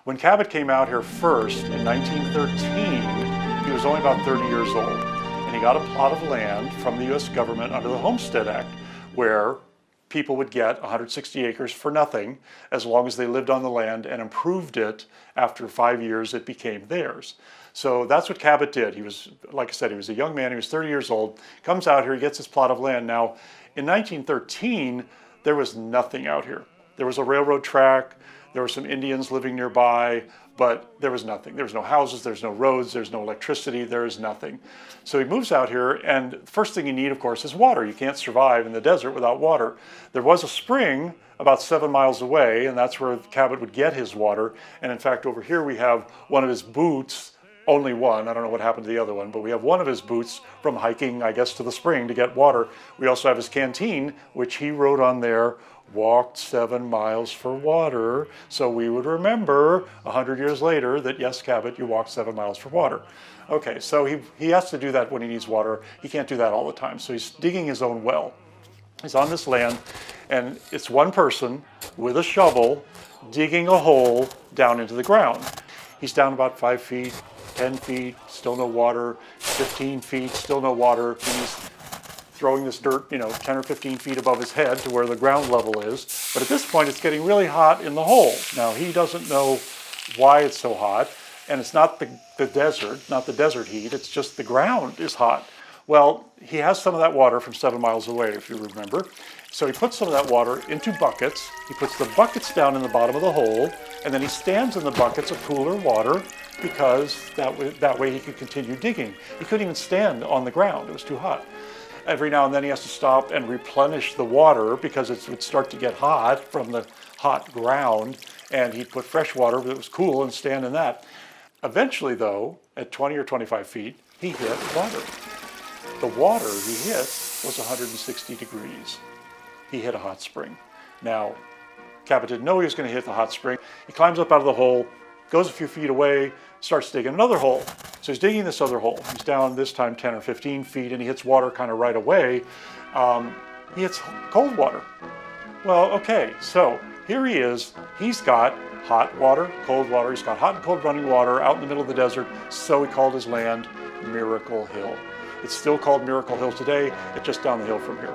When Cabot came out here first in 1913, he was only about 30 years old, and he got a plot of land from the U.S. government under the Homestead Act, where people would get 160 acres for nothing as long as they lived on the land and improved it. After 5 years, it became theirs. So that's what Cabot did. He was, like I said, he was a young man. He was 30 years old, comes out here, he gets his plot of land. Now, in 1913, there was nothing out here. There was a railroad track, there were some Indians living nearby, but there was nothing. There was no houses, there's no roads, there's no electricity, there is nothing. So he moves out here, and the first thing you need, of course, is water. You can't survive in the desert without water. There was a spring about 7 miles away, and that's where Cabot would get his water. And in fact, over here we have one of his boots, only one, I don't know what happened to the other one, but we have one of his boots from hiking, I guess, to the spring to get water. We also have his canteen, which he wrote on there, walked 7 miles for water. So we would remember 100 years later that, yes, Cabot, you walked 7 miles for water. Okay, so he has to do that when he needs water. He can't do that all the time. So he's digging his own well. He's on this land, and it's one person with a shovel digging a hole down into the ground. He's down about 5 feet, 10 feet, still no water, 15 feet, still no water. He's throwing this dirt, 10 or 15 feet above his head to where the ground level is. But at this point, it's getting really hot in the hole. Now, he doesn't know why it's so hot, and it's not the desert, not the desert heat, it's just the ground is hot. Well, he has some of that water from 7 miles away, if you remember. So he puts some of that water into buckets. He puts the buckets down in the bottom of the hole, and then he stands in the buckets of cooler water because that way he could continue digging. He couldn't even stand on the ground. It was too hot. Every now and then he has to stop and replenish the water because it would start to get hot from the hot ground, and he'd put fresh water that was cool and stand in that. Eventually, though, at 20 or 25 feet, he hit water. The water he hit was 160 degrees. He hit a hot spring. Now, Cabot didn't know he was going to hit the hot spring. He climbs up out of the hole, goes a few feet away, starts digging another hole. So he's digging this other hole. He's down this time 10 or 15 feet, and he hits water kind of right away. He hits cold water. Well, okay, so here he is. He's got hot water, cold water. He's got hot and cold running water out in the middle of the desert. So he called his land Miracle Hill. It's still called Miracle Hill today. It's just down the hill from here.